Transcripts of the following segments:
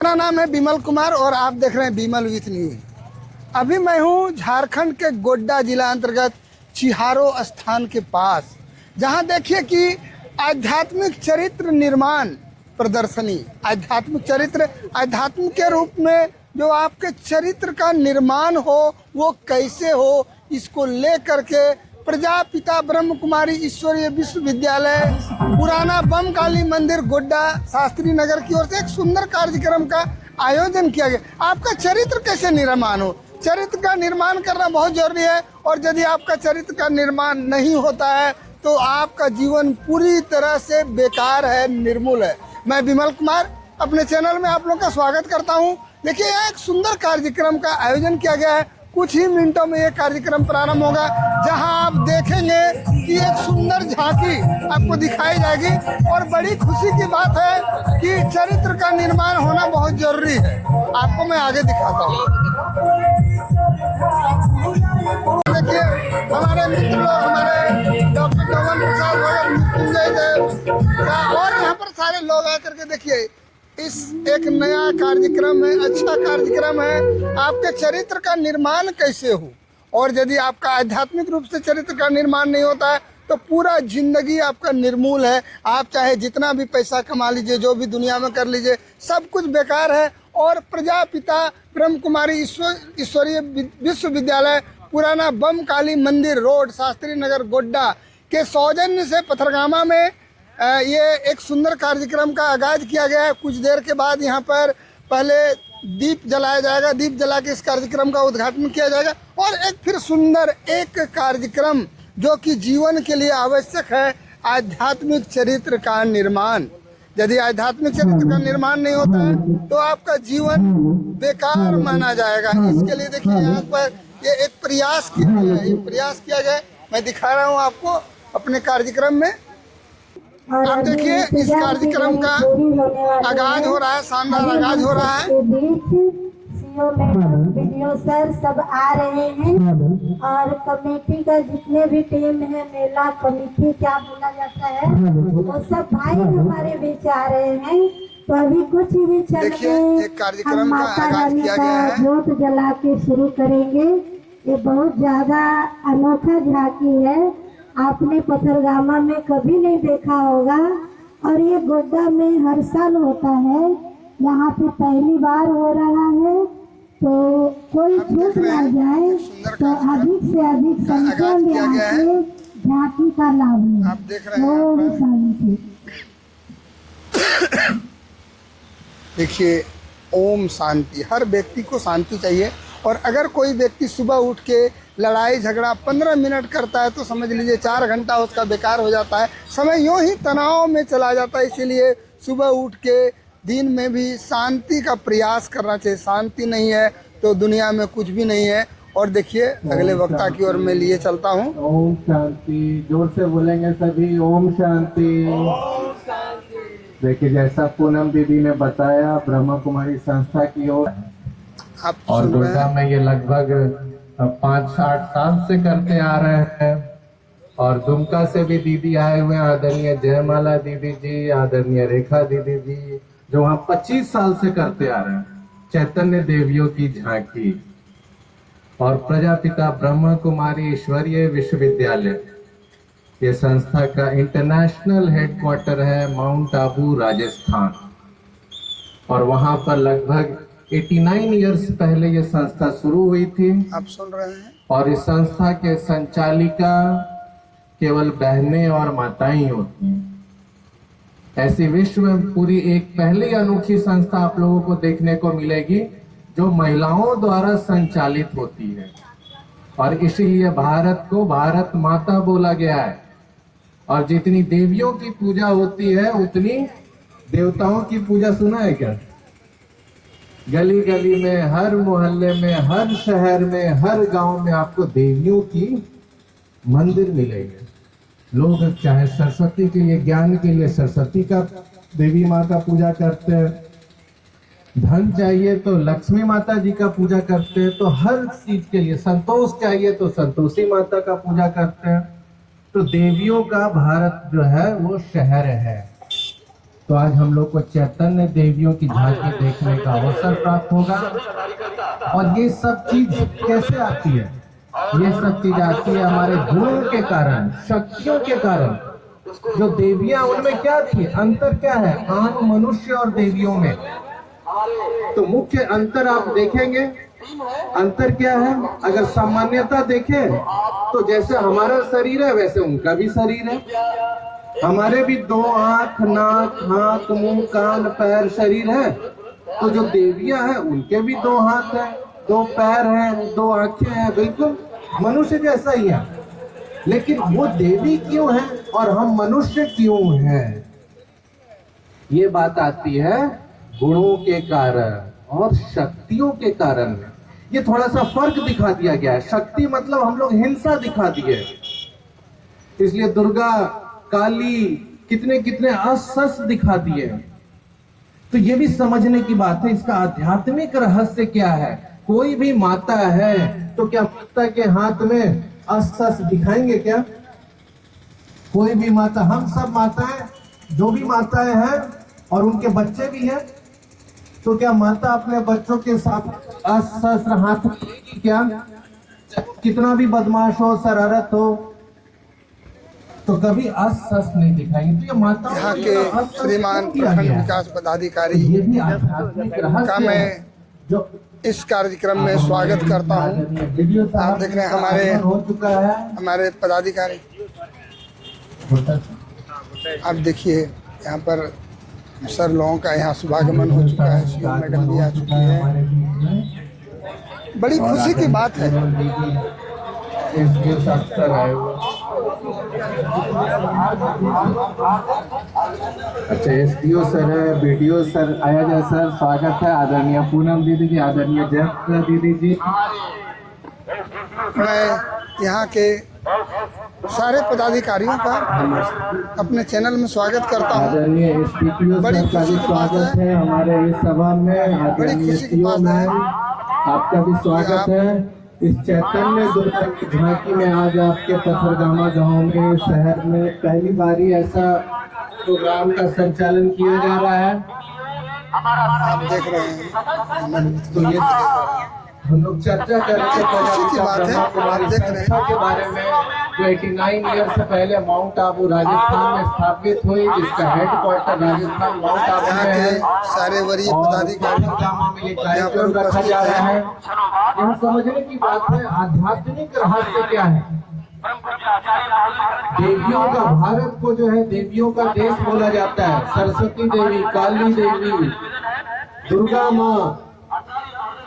मेरा नाम है बिमल कुमार और आप देख रहे हैं बिमल विथ न्यूज। अभी मैं हूं झारखंड के गोड्डा जिला अंतर्गत चिहारो स्थान के पास, जहां देखिए कि आध्यात्मिक चरित्र निर्माण प्रदर्शनी, आध्यात्मिक चरित्र, आध्यात्म के रूप में जो आपके चरित्र का निर्माण हो वो कैसे हो, इसको लेकर के प्रजापिता ब्रह्म कुमारी ईश्वरीय विश्वविद्यालय पुराना बम काली मंदिर गोड्डा शास्त्री नगर की ओर से एक सुंदर कार्यक्रम का आयोजन किया गया। आपका चरित्र कैसे निर्माण हो, चरित्र का निर्माण करना बहुत जरूरी है, और यदि आपका चरित्र का निर्माण नहीं होता है तो आपका जीवन पूरी तरह से बेकार है, निर्मूल है। मैं बिमल कुमार अपने चैनल में आप लोग का स्वागत करता हूं। देखिए, यहाँ एक सुंदर कार्यक्रम का आयोजन किया गया है। कुछ ही मिनटों में ये कार्यक्रम प्रारंभ होगा, जहां आप देखेंगे कि एक सुंदर झांकी आपको दिखाई जाएगी। और बड़ी खुशी की बात है कि चरित्र का निर्माण होना बहुत जरूरी है। आपको मैं आगे दिखाता हूँ। देखिए, हमारे मित्र लोग, हमारे डॉक्टर कमल प्रसाद वगैरह, मृत्युंजय देव और यहाँ पर सारे लोग आकर के देखिए, इस एक नया कार्यक्रम है, अच्छा कार्यक्रम है। आपके चरित्र का निर्माण कैसे हो, और यदि आपका आध्यात्मिक रूप से चरित्र का निर्माण नहीं होता है तो पूरा जिंदगी आपका निर्मूल है। आप चाहे जितना भी पैसा कमा लीजिए, जो भी दुनिया में कर लीजिए, सब कुछ बेकार है। और प्रजापिता ब्रह्म कुमारी ईश्वरीय विश्वविद्यालय पुराना बम काली मंदिर रोड शास्त्री नगर गोड्डा के सौजन्य से पथरगामा में ये एक सुंदर कार्यक्रम का आगाज किया गया है। कुछ देर के बाद यहाँ पर पहले दीप जलाया जाएगा, दीप जला के इस कार्यक्रम का उद्घाटन किया जाएगा। और एक फिर सुंदर एक कार्यक्रम जो कि जीवन के लिए आवश्यक है, आध्यात्मिक चरित्र का निर्माण। यदि आध्यात्मिक चरित्र का निर्माण नहीं होता है तो आपका जीवन बेकार माना जाएगा। इसके लिए देखिए, यहाँ पर ये एक प्रयास किया गया है, प्रयास किया गया है। मैं दिखा रहा हूँ आपको अपने कार्यक्रम में। आप देखिए, इस कार्यक्रम का आगाज हो रहा है, शानदार आगाज हो रहा है। वीडियो सर सब आ रहे हैं, और कमेटी का जितने भी टीम है, मेला कमेटी क्या बोला जाता है, वो सब भाई हमारे बीच आ रहे हैं। तो अभी कुछ ही क्षण में हम माता रानी का जोत जला के शुरू करेंगे। ये बहुत ज्यादा अनोखा झांकी है, आपने पथरगामा में कभी नहीं देखा होगा, और ये गोड्डा में हर साल होता है। यहाँ पे पहली बार हो रहा है, तो कोई छूट ना जाए, तो अधिक से अधिक संख्या में आके झांकी का लाभ लें। आप देख रहे हैं, देखिए, ओम शांति। हर व्यक्ति को शांति चाहिए, और अगर कोई व्यक्ति सुबह उठ के लड़ाई झगड़ा 15 मिनट करता है तो समझ लीजिए 4 घंटा उसका बेकार हो जाता है। समय यूं ही तनाव में चला जाता है। इसीलिए सुबह उठ के दिन में भी शांति का प्रयास करना चाहिए। शांति नहीं है तो दुनिया में कुछ भी नहीं है। और देखिए, अगले वक्ता की ओर मैं लिए चलता हूँ। ओम शांति, जोर से बोलेंगे सभी, ओम शांति। देखिए, जैसा पूनम दीदी ने बताया, ब्रह्म कुमारी संस्था की ओर और गोड्डा में ये लगभग 5-8 साल से करते आ रहे हैं। और दुमका से भी दीदी आए हुए हैं, आदरणीय जयमाला दीदी जी, आदरणीय रेखा दीदी जी, जो वहाँ 25 साल से करते आ रहे हैं। चैतन्य देवियों की झांकी और प्रजापिता ब्रह्म कुमारी ईश्वरीय विश्वविद्यालय, ये संस्था का इंटरनेशनल हेडक्वार्टर है माउंट आबू राजस्थान। और वहां पर लगभग 89 इयर्स पहले ये संस्था शुरू हुई थी। आप सुन रहे हैं। और इस संस्था के संचालिका केवल बहनें और माताएं होती हैं। ऐसी विश्व में पूरी एक पहली अनोखी संस्था आप लोगों को देखने को मिलेगी जो महिलाओं द्वारा संचालित होती है। और इसीलिए भारत को भारत माता बोला गया है। और जितनी देवियों की पूजा होती है उतनी देवताओं की पूजा सुना है क्या? गली गली में, हर मोहल्ले में, हर शहर में, हर गांव में आपको देवियों की मंदिर मिलेंगे। लोग चाहे सरस्वती के लिए, ज्ञान के लिए सरस्वती का, देवी माँ का पूजा करते हैं। धन चाहिए तो लक्ष्मी माता जी का पूजा करते हैं। तो हर चीज के लिए, संतोष चाहिए तो संतोषी माता का पूजा करते हैं। तो देवियों का भारत जो है वो शहर है। तो आज हम लोग को चैतन्य देवियों की झांकी देखने का अवसर प्राप्त होगा। और ये सब चीज कैसे आती है? ये सब चीज आती है हमारे गुणों के कारण, शक्तियों के कारण। जो देवियां, उनमें क्या थी? अंतर क्या है आम मनुष्य और देवियों में? तो मुख्य अंतर आप देखेंगे, अंतर क्या है? अगर सामान्यता देखें तो जैसे हमारा शरीर है वैसे उनका भी शरीर है। हमारे भी 2 आंख, नाक, हाथ, मुंह, कान, पैर, शरीर है। तो जो देवियां हैं उनके भी 2 हाथ हैं, 2 पैर हैं, 2 आंखें हैं, बिल्कुल मनुष्य जैसा ही है। लेकिन वो देवी क्यों है और हम मनुष्य क्यों हैं? ये बात आती है गुणों के कारण और शक्तियों के कारण। ये थोड़ा सा फर्क दिखा दिया गया है। शक्ति मतलब हम लोग हिंसा दिखा दिए, इसलिए दुर्गा, काली कितने कितने अस्त्र दिखा दिए। तो ये भी समझने की बात है, इसका आध्यात्मिक रहस्य क्या है? कोई भी माता है तो क्या माता के हाथ में अस्त्र दिखाएंगे क्या? कोई भी माता, हम सब माताएं, जो भी माताएं हैं और उनके बच्चे भी हैं, तो क्या माता अपने बच्चों के साथ अस्त्र हाथ में लेगी क्या? कितना भी बदमाश हो, शरारत हो, तो कभी अस्त्र नहीं दिखाएंगे। तो ये माता यहाँ के श्रीमान प्रखंड विकास पदाधिकारी ये भी आध्यात्मिक रहस्य का मैं जो इस कार्यक्रम में स्वागत करता हूँ। आप देख रहे हैं हमारे पदाधिकारी। आप देखिए यहाँ पर सर लोगों का यहाँ शुभागमन हो चुका है, सीएम मैडम भी आ चुकी है। बड़ी खुशी की बात है। अच्छा, एसडीओ सर है, बीडीओ सर आया जाए सर, स्वागत है। आदरणीय पूनम दीदी जी, आदरणीय जय दीदी जी। मैं यहाँ के सारे पदाधिकारियों का अपने चैनल में स्वागत करता हूँ। आदरणीय एसडीपीओ सर का भी स्वागत है हमारे इस सभा में। आदरणीय सीओ मैम, आपका भी स्वागत है। इस चैतन्य दुर्गा की झांकी में आज आपके पथरगामा गांव में, शहर में पहली बारी ऐसा प्रोग्राम का संचालन किया जा रहा है। आप देख रहे हैं, तो ये हम लोग चर्चा करके खुशी की बात है। आप देख रहे हैं के बारे में, जो 89 ईयर से पहले माउंट आबू राजस्थान में स्थापित हुई, जिसका हेडक्वार्टर राजस्थान माउंट आबू यहाँ में है। के सारे वरीय पदाधिकारी में ये कार्यक्रम रखा जा रहा है। यहाँ समझने की बात है, आध्यात्मिक रहस्य क्या है? देवियों का, भारत को जो है देवियों का देश बोला जाता है। सरस्वती देवी, काली देवी, दुर्गा माँ,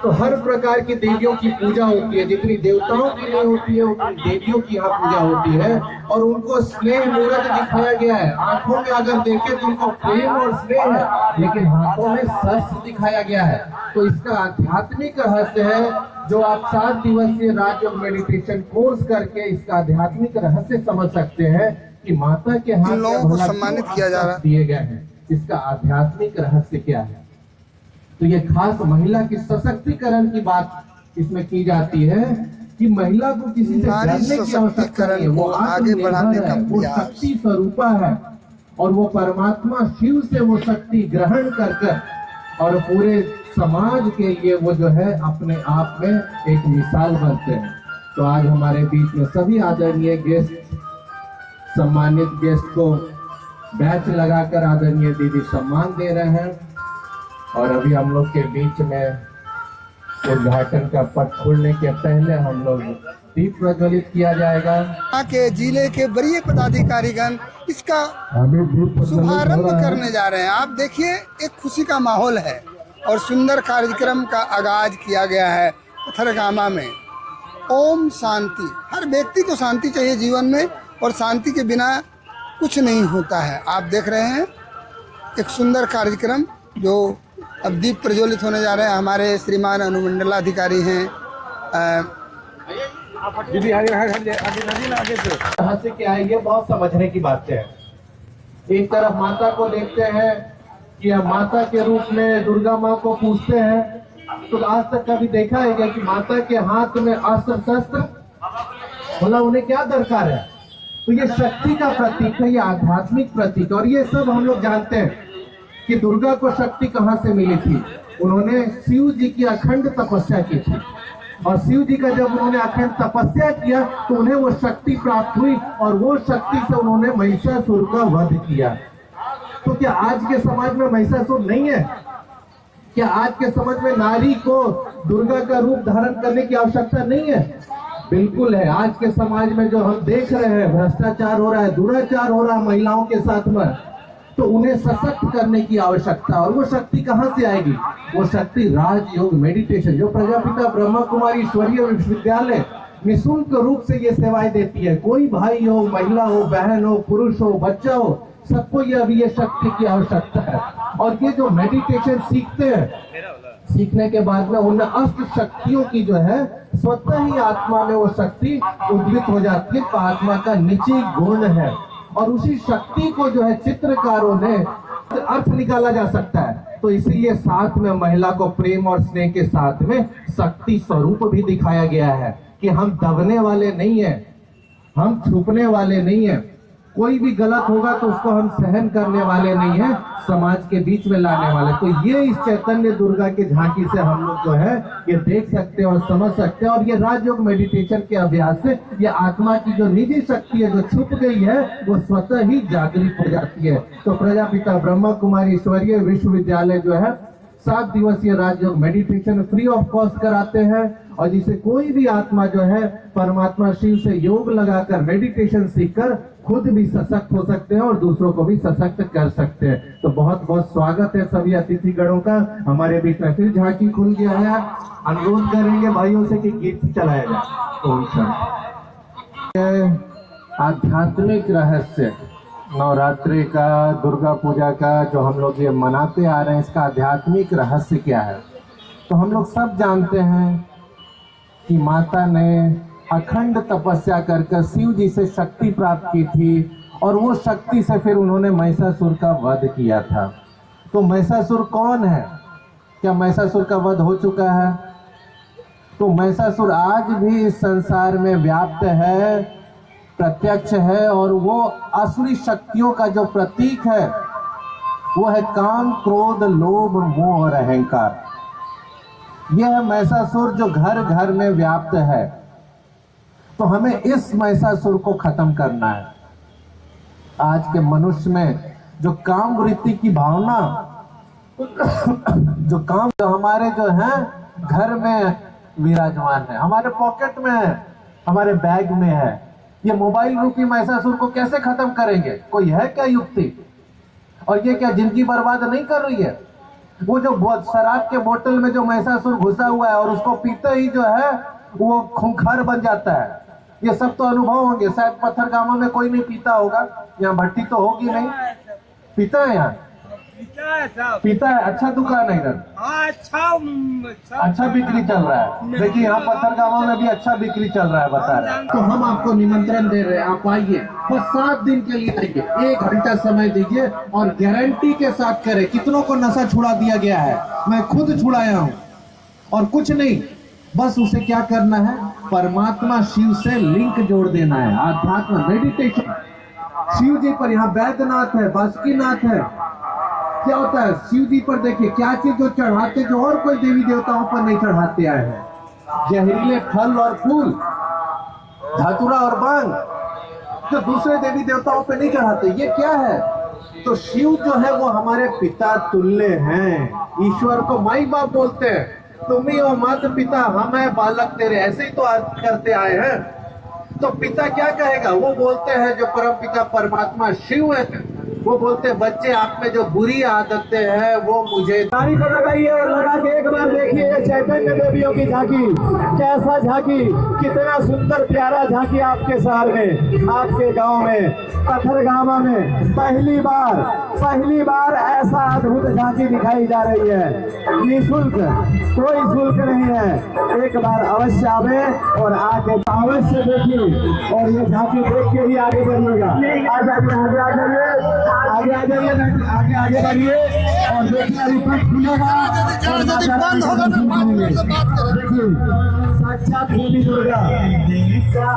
तो हर प्रकार की देवियों की पूजा होती है। जितनी देवताओं की नहीं होती है उतनी देवियों की यहाँ पूजा होती है। और उनको स्नेह मूर्त दिखाया गया है। आंखों में अगर देखें तो उनको प्रेम और स्नेह है, लेकिन हाथों में शस्त्र दिखाया गया है। तो इसका आध्यात्मिक रहस्य है, जो आप 7 दिवसीय राजयोग मेडिटेशन कोर्स करके इसका आध्यात्मिक रहस्य समझ सकते हैं कि माता के हाथ लोगों को सम्मानित किया जा रहा है, दिए गए हैं। इसका आध्यात्मिक रहस्य क्या है? तो ये खास महिला की सशक्तिकरण की बात इसमें की जाती है कि महिला को किसी से डरने की आवश्यकता नहीं है। वो आगे बढ़ाने का वो शक्ति स्वरूपा है और वो परमात्मा शिव से वो शक्ति ग्रहण कर और पूरे समाज के लिए वो जो है अपने आप में एक मिसाल बनते हैं। तो आज हमारे बीच में सभी आदरणीय गेस्ट, सम्मानित गेस्ट को बैच लगाकर आदरणीय दीदी सम्मान दे रहे हैं। और अभी हम लोग के बीच में उद्घाटन का पट खुलने के पहले हम लोग दीप प्रज्वलित किया जाएगा। यहाँ के जिले के वरीय पदाधिकारीगण इसका शुभारंभ करने जा रहे हैं। आप देखिए, एक खुशी का माहौल है और सुंदर कार्यक्रम का आगाज किया गया है पथरगामा में। ओम शांति। हर व्यक्ति को शांति चाहिए जीवन में, और शांति के बिना कुछ नहीं होता है। आप देख रहे हैं एक सुंदर कार्यक्रम जो अब दीप प्रज्वलित होने जा रहे हैं। हमारे श्रीमान अनुमंडलाधिकारी हैं। रहस्य क्या है, ये बहुत समझने की बात है। एक तरफ माता को देखते हैं कि माता के रूप में दुर्गा माँ को पूजते हैं, तो आज तक कभी देखा है क्या कि माता के हाथ में अस्त्र शस्त्र, मतलब उन्हें क्या दरकार है? तो ये शक्ति का प्रतीक है, ये आध्यात्मिक प्रतीक। और ये सब हम लोग जानते हैं कि दुर्गा को शक्ति कहाँ से मिली थी। उन्होंने शिव जी की अखंड तपस्या की थी और शिव जी का जब उन्होंने अखंड तपस्या किया तो उन्हें वो शक्ति प्राप्त हुई और वो शक्ति से उन्होंने महिषासुर का वध किया। तो क्या आज के समाज में महिषासुर नहीं है? क्या आज के समाज में नारी को दुर्गा का रूप धारण करने की आवश्यकता नहीं है? बिल्कुल है। आज के समाज में जो हम देख रहे हैं भ्रष्टाचार हो रहा है, दुराचार हो रहा है महिलाओं के साथ में, तो उन्हें सशक्त करने की आवश्यकता। और वो शक्ति कहाँ से आएगी? वो शक्ति राजयोग मेडिटेशन, जो प्रजापिता ब्रह्मा कुमारी ईश्वरीय विश्वविद्यालय निःशुल्क रूप से ये सेवाएं देती है। कोई भाई हो, महिला हो, बहन हो, पुरुष हो, बच्चा हो, सबको ये अभी ये शक्ति की आवश्यकता है। और ये जो मेडिटेशन सीखते हैं, सीखने के बाद में उन अष्ट शक्तियों की जो है स्वतः ही आत्मा में वो शक्ति उद्भित हो जाती है। आत्मा का निजी गुण है और उसी शक्ति को जो है चित्रकारों ने अर्थ निकाला जा सकता है। तो इसीलिए साथ में महिला को प्रेम और स्नेह के साथ में शक्ति स्वरूप भी दिखाया गया है कि हम दबने वाले नहीं है, हम छुपने वाले नहीं है। कोई भी गलत होगा तो उसको हम सहन करने वाले नहीं है, समाज के बीच में लाने वाले। तो ये इस चैतन्य दुर्गा की झांकी से हम लोग जो है ये देख सकते हैं और समझ सकते हैं। और ये राजयोग मेडिटेशन के अभ्यास से ये आत्मा की जो निजी शक्ति है जो छुप गई है वो स्वतः ही जागृत हो जाती है। तो प्रजापिता ब्रह्मा कुमारी ईश्वरीय विश्वविद्यालय जो है 7 दिवसीय राजयोग मेडिटेशन फ्री ऑफ कॉस्ट कराते हैं और जिसे कोई भी आत्मा जो है परमात्मा शिव से योग लगाकर मेडिटेशन सीखकर खुद भी सशक्त हो सकते हैं और दूसरों को भी सशक्त कर सकते हैं। तो बहुत बहुत स्वागत है सभी अतिथिगणों का। हमारे बीच में फिर झांकी खुल गया है। अनुरोध करेंगे भाइयों से कि गीत चलाया जाए। ओम शांति। आध्यात्मिक रहस्य नवरात्रि का, दुर्गा पूजा का जो हम लोग ये मनाते आ रहे हैं, इसका आध्यात्मिक रहस्य क्या है? तो हम लोग सब जानते हैं कि माता ने अखंड तपस्या कर शिव जी से शक्ति प्राप्त की थी और वो शक्ति से फिर उन्होंने महिषासुर का वध किया था। तो महिषासुर कौन है? क्या महिषासुर का वध हो चुका है? तो महिषासुर आज भी इस संसार में व्याप्त है, प्रत्यक्ष है और वो असुरी शक्तियों का जो प्रतीक है वो है काम, क्रोध, लोभ, मोह और अहंकार। यह है महिषासुर जो घर घर में व्याप्त है। तो हमें इस महिषासुर को खत्म करना है। आज के मनुष्य में जो काम वृत्ति की भावना, जो हमारे जो है घर में विराजमान है, हमारे पॉकेट में है, हमारे बैग में है, ये मोबाइल रूपी महिषासुर को कैसे खत्म करेंगे? कोई है क्या युक्ति? और ये क्या जिंदगी बर्बाद नहीं कर रही है? वो जो शराब के बोतल में जो महिषासुर घुसा हुआ है और उसको पीते ही जो है वो खूंखार बन जाता है। ये सब तो अनुभव होंगे। शायद पत्थरगामा में कोई नहीं पीता होगा, यहाँ भट्टी तो होगी नहीं। पीता है यहाँ? पीता है। अच्छा दुकान है इधर, अच्छा बिक्री चल रहा है। देखिए यहाँ पत्थरगामा में भी अच्छा बिक्री चल रहा है, बता रहे हैं। तो हम आपको निमंत्रण दे रहे हैं, आप आइए, बस 7 दिन के लिए आइए, 1 घंटा समय दीजिए और गारंटी के साथ करें। कितनों को नशा छुड़ा दिया गया है? मैं खुद छुड़ाया हूँ। और कुछ नहीं, बस उसे क्या करना है? परमात्मा शिव से लिंक जोड़ देना है। आध्यात्म मेडिटेशन शिव जी पर, यहाँ वैद्यनाथ है, बासुकीनाथ है। क्या होता है शिव जी पर? देखिए क्या चीज जो चढ़ाते, जो और कोई देवी देवताओं पर नहीं चढ़ाते आए हैं, जहरीले फल और फूल, धतूरा और भांग, जो दूसरे देवी देवताओं पे नहीं चढ़ाते। ये क्या है? तो शिव जो है वो हमारे पिता तुल्य हैं। ईश्वर को माई बाप बोलते हैं। तुम ही हो माता पिता, हम है बालक तेरे, ऐसे ही तो करते आए हैं। तो पिता क्या कहेगा? वो बोलते हैं जो परम पिता परमात्मा शिव है, वो बोलते हैं बच्चे आप में जो बुरी आदतें हैं वो मुझे। ताली को लगाइए और लगा के एक बार देखिए ये चैतन्य देवियों की झांकी। कैसा झांकी, कितना सुंदर प्यारा झांकी आपके शहर में, आपके गांव में, पत्थरगामा में पहली बार ऐसा अद्भुत झांकी दिखाई जा रही है। निःशुल्क, कोई शुल्क नहीं है। एक बार अवश्य आवे और आके अवश्य देखिए और ये झांकी देख के ही आगे बढ़िएगा। आगे बढ़िए, और देखिए अभी पट खुलेगा और माता रानी बंद होगा ना 5 मिनट से बात करें। देखिए साक्षात देवी दुर्गा,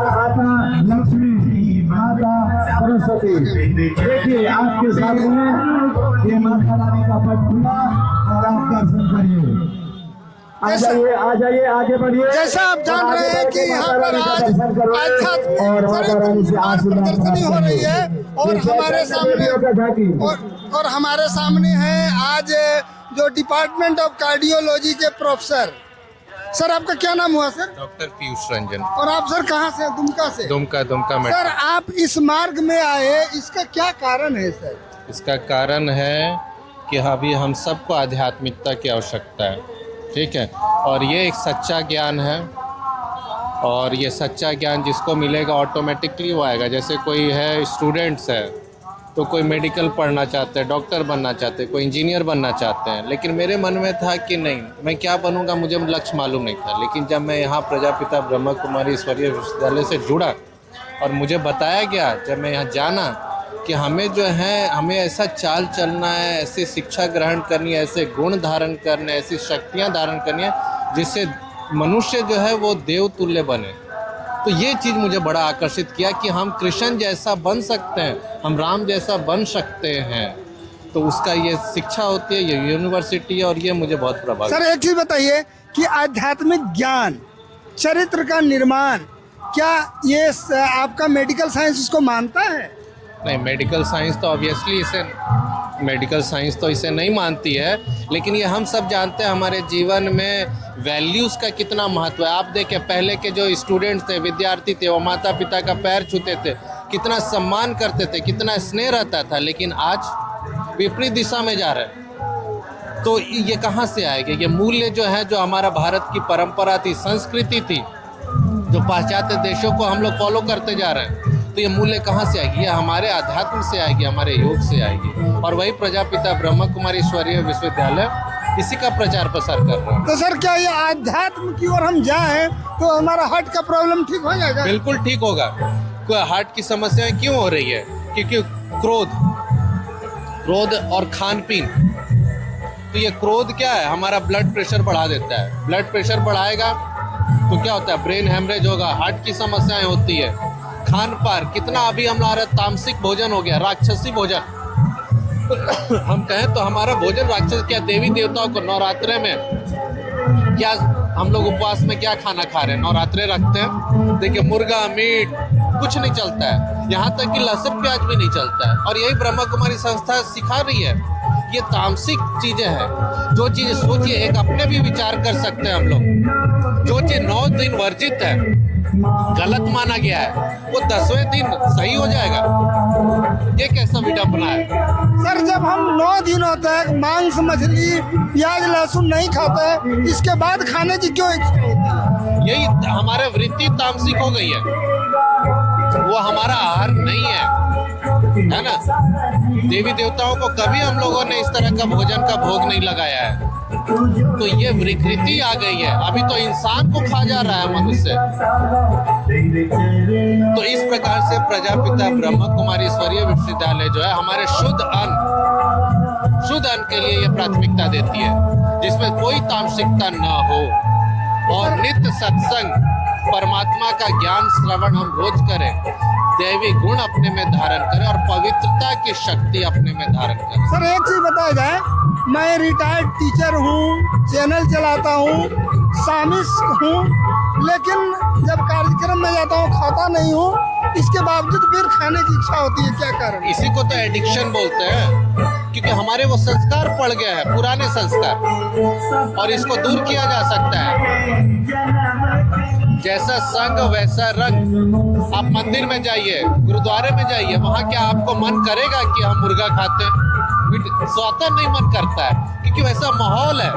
माता लक्ष्मी, माता सरस्वती, देखिए आपके सामने ये माता रानी का पट खुला और आप दर्शन करिए। आ जाइए आगे बढ़िए। जैसा आप जान रहे हैं कि यहाँ पर आज आध्यात्मिक प्रदर्शनी हो रही है और हमारे सामने है आज जो डिपार्टमेंट ऑफ कार्डियोलॉजी के प्रोफेसर। सर आपका क्या नाम हुआ सर? डॉक्टर पीयूष रंजन। और आप सर कहाँ से? दुमका से। दुमका में। सर आप इस मार्ग में आए, इसका क्या कारण है सर? इसका कारण है कि अभी हम सबको आध्यात्मिकता की आवश्यकता है, ठीक है, और ये एक सच्चा ज्ञान है और ये सच्चा ज्ञान जिसको मिलेगा ऑटोमेटिकली वो आएगा। जैसे कोई है स्टूडेंट्स है तो कोई मेडिकल पढ़ना चाहते हैं, डॉक्टर बनना चाहते हैं, कोई इंजीनियर बनना चाहते हैं, लेकिन मेरे मन में था कि नहीं मैं क्या बनूंगा, मुझे लक्ष्य मालूम नहीं था। लेकिन जब मैं यहाँ प्रजापिता ब्रह्म कुमारी ईश्वरीय विश्वविद्यालय से जुड़ा और मुझे बताया गया, जब मैं यहाँ जाना कि हमें जो है हमें ऐसा चाल चलना है, ऐसी शिक्षा ग्रहण करनी है, ऐसे गुण धारण करने, ऐसी शक्तियाँ धारण करनी है जिससे मनुष्य जो है वो देव तुल्य बने। तो ये चीज़ मुझे बड़ा आकर्षित किया कि हम कृष्ण जैसा बन सकते हैं, हम राम जैसा बन सकते हैं। तो उसका ये शिक्षा होती है, ये यूनिवर्सिटी है और ये मुझे बहुत प्रभावित। सर एक चीज़ बताइए कि आध्यात्मिक ज्ञान, चरित्र का निर्माण, क्या ये आपका मेडिकल साइंस इसको मानता है? नहीं, मेडिकल साइंस तो ऑब्वियसली इसे नहीं मानती है, लेकिन ये हम सब जानते हैं हमारे जीवन में वैल्यूज़ का कितना महत्व है। आप देखें पहले के जो स्टूडेंट्स थे, विद्यार्थी थे, वो माता पिता का पैर छूते थे, कितना सम्मान करते थे, कितना स्नेह रहता था, लेकिन आज विपरीत दिशा में जा रहे हैं। तो ये कहाँ से आएगा? ये मूल्य जो है, जो हमारा भारत की परंपरा थी, संस्कृति थी, जो पाश्चात्य देशों को हम लोग फॉलो करते जा रहे हैं, तो ये मूल्य कहाँ से आएगी? ये हमारे अध्यात्म से आएगी, हमारे योग से आएगी। और वही प्रजापिता ब्रह्म कुमारी ईश्वरीय विश्वविद्यालय इसी का प्रचार प्रसार कर रहा है। तो सर क्या ये आध्यात्म की ओर हम जाएं तो हमारा हार्ट का प्रॉब्लम ठीक हो जाएगा? बिल्कुल ठीक होगा। कोई हार्ट की समस्याएं क्यों हो रही है? क्योंकि क्रोध और खान पीन। तो ये क्रोध क्या है? हमारा ब्लड प्रेशर बढ़ा देता है। ब्लड प्रेशर बढ़ाएगा तो क्या होता है? ब्रेन हेमरेज होगा, हार्ट की समस्याएं होती है। खान पान कितना अभी हमारा तामसिक भोजन हो गया, राक्षसी भोजन। हम कहें तो हमारा भोजन राक्षस। क्या देवी देवताओं को नवरात्रे में क्या हम लोग उपवास में क्या खाना खा रहे हैं? नवरात्रे रखते हैं, देखिए मुर्गा मीट कुछ नहीं चलता है, यहाँ तक कि लहसुन प्याज भी नहीं चलता है। और यही ब्रह्म कुमारी संस्था सिखा रही है। ये तामसिक चीजें हैं। जो चीज़ सोचिए, एक अपने भी विचार कर सकते हैं हम लोग। जो चीज़ 9 दिन वर्जित है, गलत माना गया है, वो 10वें दिन सही हो जाएगा। ये कैसा विडंबना है? सर जब हम 9 दिनों तक मांस, मछली, प्याज, लहसुन नहीं खाते, इसके बाद खाने की क्यों इच्छा होती है? यही हमारे वृत्ति तामसिक हो गई है, वो हमारा आहार नहीं है ना। देवी देवताओं को कभी हम लोगों ने इस तरह का भोजन का भोग नहीं लगाया है। तो ये विकृति आ गई है। अभी तो इंसान को खा जा रहा है मनुष्य। तो इस प्रकार से प्रजापिता ब्रह्म कुमारी ईश्वरीय विश्वविद्यालय जो है हमारे शुद्ध अन्न के लिए ये प्राथमिकता देती है, जिसमें कोई तामसिकता न हो और नित्य सत्संग, परमात्मा का ज्ञान श्रवण हम रोज करें, दैवी गुण अपने में धारण करें और पवित्रता की शक्ति अपने में धारण करें। सर एक चीज बताया जाए, मैं रिटायर्ड टीचर हूँ, चैनल चलाता हूँ, सामिस्ट हूँ, लेकिन जब कार्यक्रम में जाता हूँ खाता नहीं हूँ, इसके बावजूद फिर खाने की इच्छा होती है, क्या कारण? इसी को तो एडिक्शन बोलते हैं, क्योंकि हमारे वो संस्कार पड़ गया है, पुराने संस्कार, और इसको दूर किया जा सकता है। जैसा संग वैसा रंग। आप मंदिर में जाइए, गुरुद्वारे में जाइए, वहाँ क्या आपको मन करेगा कि हम मुर्गा खाते हैं? स्वतः नहीं मन करता है, क्योंकि वैसा माहौल है,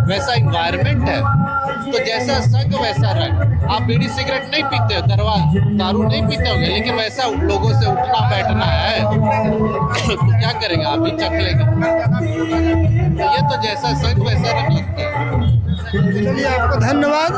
वैसा एनवायरनमेंट है। तो जैसा संग वैसा रंग। आप बीड़ी सिगरेट नहीं पीते हो, दारू नहीं पीते होंगे, लेकिन वैसा लोगों से उठना बैठना है तो क्या करेंगे? आप भी चख लेंगे। ये तो जैसा संग वैसा रंग लगता है। चलिए आपको धन्यवाद।